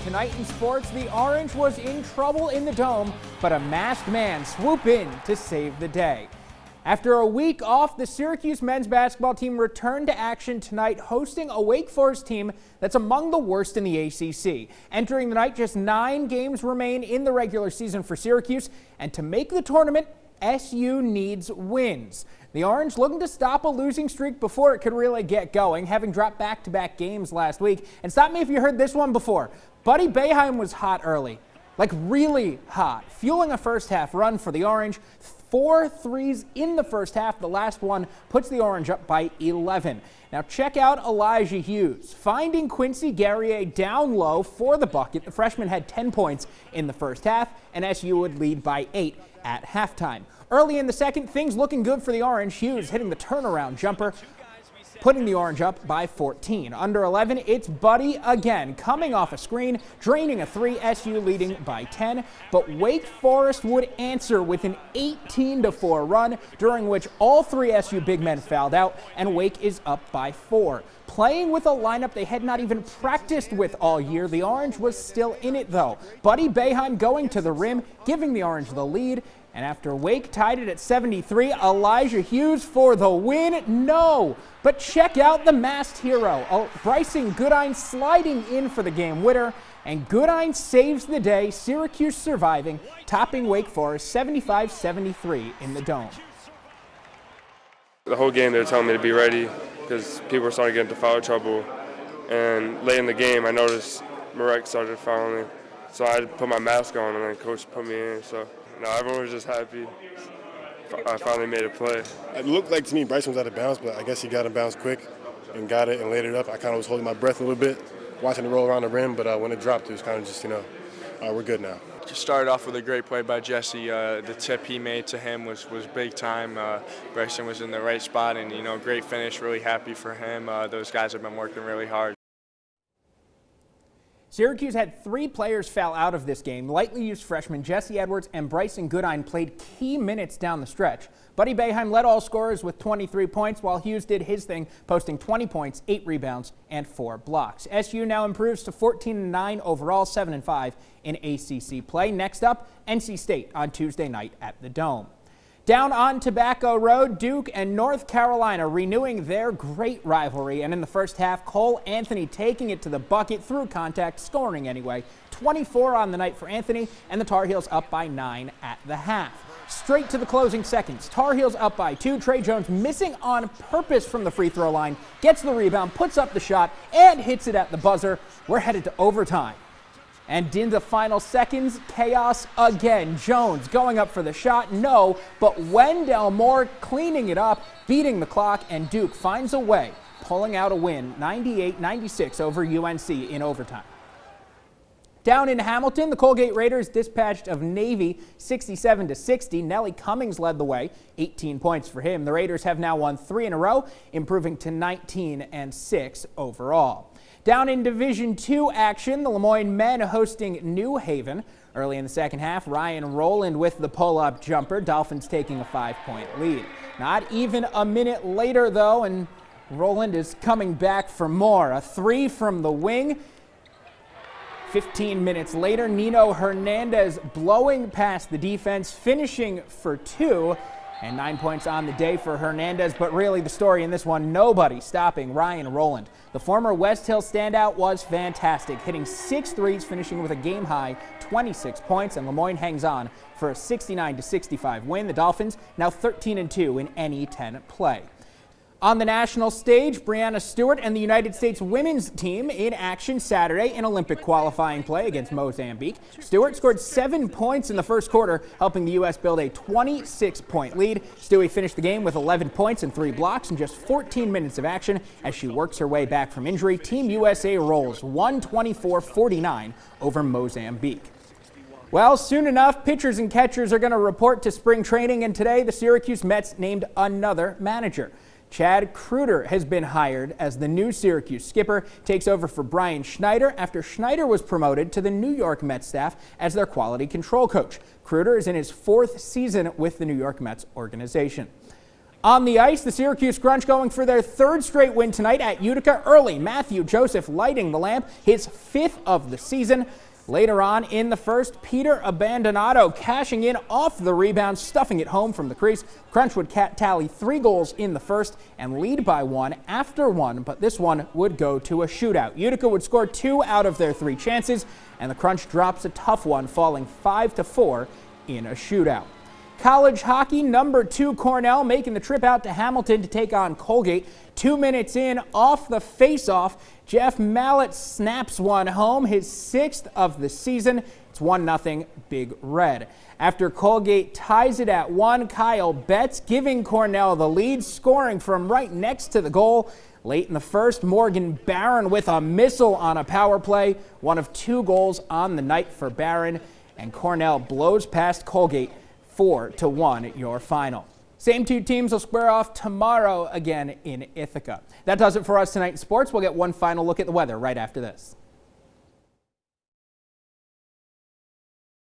Tonight in sports, the Orange was in trouble in the Dome, but a masked man swooped in to save the day. After a week off, the Syracuse men's basketball team returned to action tonight, hosting a Wake Forest team that's among the worst in the ACC. Entering the night, just 9 games remain in the regular season for Syracuse, and to make the tournament, SU needs wins. The Orange looking to stop a losing streak before it could really get going, having dropped back-to-back games last week. And stop me if you heard this one before. Buddy Boeheim was hot early, like really hot, fueling a first-half run for the Orange. 4 threes in the first half. The last one puts the Orange up by 11. Now check out Elijah Hughes. Finding Quincy Guerrier down low for the bucket. The freshman had 10 points in the first half, and SU would lead by 8 at halftime. Early in the second, things looking good for the Orange. Hughes hitting the turnaround jumper, putting the Orange up by 14. Under 11, it's Buddy again, coming off a screen, draining a 3, SU leading by 10. But Wake Forest would answer with an 18-4 run, during which all 3 SU big men fouled out, and Wake is up by 4. Playing with a lineup they had not even practiced with all year, the Orange was still in it though. Buddy Boeheim going to the rim, giving the Orange the lead. And after Wake tied it at 73, Elijah Hughes for the win. No, but check out the masked hero. Bryson Goodine sliding in for the game winner. And Goodine saves the day, Syracuse surviving, topping Wake Forest 75-73 in the Dome. The whole game they were telling me to be ready because people were starting to get into foul trouble. And late in the game, I noticed Marek started fouling me. So I had to put my mask on, and then coach put me in. So no, everyone was just happy. I finally made a play. It looked like to me Bryson was out of bounds, but I guess he got in bounds quick and got it and laid it up. I kind of was holding my breath a little bit, watching it roll around the rim, but when it dropped, it was kind of just, we're good now. Just started off with a great play by Jesse. The tip he made to him was big time. Bryson was in the right spot, and, great finish. Really happy for him. Those guys have been working really hard. Syracuse had 3 players foul out of this game. Lightly used freshmen Jesse Edwards and Bryson Goodine played key minutes down the stretch. Buddy Boeheim led all scorers with 23 points, while Hughes did his thing, posting 20 points, 8 rebounds, and 4 blocks. SU now improves to 14-9 overall, 7-5 in ACC play. Next up, NC State on Tuesday night at the Dome. Down on Tobacco Road, Duke and North Carolina renewing their great rivalry. And in the first half, Cole Anthony taking it to the bucket through contact, scoring anyway. 24 on the night for Anthony, and the Tar Heels up by 9 at the half. Straight to the closing seconds. Tar Heels up by 2. Trey Jones missing on purpose from the free throw line, gets the rebound, puts up the shot, and hits it at the buzzer. We're headed to overtime. And in the final seconds, chaos again. Jones going up for the shot, no, but Wendell Moore cleaning it up, beating the clock, and Duke finds a way, pulling out a win, 98-96 over UNC in overtime. Down in Hamilton, the Colgate Raiders dispatched of Navy 67-60. Nelly Cummings led the way, 18 points for him. The Raiders have now won 3 in a row, improving to 19-6 overall. Down in Division II action, the Lemoyne men hosting New Haven. Early in the second half, Ryan Rowland with the pull-up jumper. Dolphins taking a 5-point lead. Not even a minute later, though, and Rowland is coming back for more. A 3 from the wing. 15 minutes later, Nino Hernandez blowing past the defense, finishing for 2. And 9 points on the day for Hernandez, but really the story in this one, nobody stopping Ryan Rowland. The former West Hill standout was fantastic, hitting 6 threes, finishing with a game-high 26 points, and Lemoyne hangs on for a 69-65 win. The Dolphins now 13-2 in NE10 play. On the national stage, Breanna Stewart and the United States women's team in action Saturday in Olympic qualifying play against Mozambique. Stewart scored 7 points in the first quarter, helping the U.S. build a 26-point lead. Stewie finished the game with 11 points and 3 blocks in just 14 minutes of action as she works her way back from injury. Team USA rolls 124-49 over Mozambique. Well, soon enough, pitchers and catchers are going to report to spring training, and today the Syracuse Mets named another manager. Chad Kreuter has been hired as the new Syracuse skipper, takes over for Brian Schneider after Schneider was promoted to the New York Mets staff as their quality control coach. Kreuter is in his 4th season with the New York Mets organization. On the ice, the Syracuse Crunch going for their third straight win tonight at Utica early. Matthew Joseph lighting the lamp, his 5th of the season. Later on in the first, Peter Abbandonato cashing in off the rebound, stuffing it home from the crease. Crunch would tally 3 goals in the first and lead by 1 after 1, but this one would go to a shootout. Utica would score 2 out of their 3 chances, and the Crunch drops a tough one, falling 5-4 in a shootout. College hockey, number 2 Cornell making the trip out to Hamilton to take on Colgate. 2 minutes in, off the face-off, Jeff Mallett snaps one home, his 6th of the season. It's 1-0 Big Red. After Colgate ties it at 1, Kyle Betts giving Cornell the lead, scoring from right next to the goal. Late in the first, Morgan Barron with a missile on a power play, one of 2 goals on the night for Barron, and Cornell blows past Colgate 4-1 your final. Same 2 teams will square off tomorrow again in Ithaca. That does it for us tonight in sports. We'll get one final look at the weather right after this.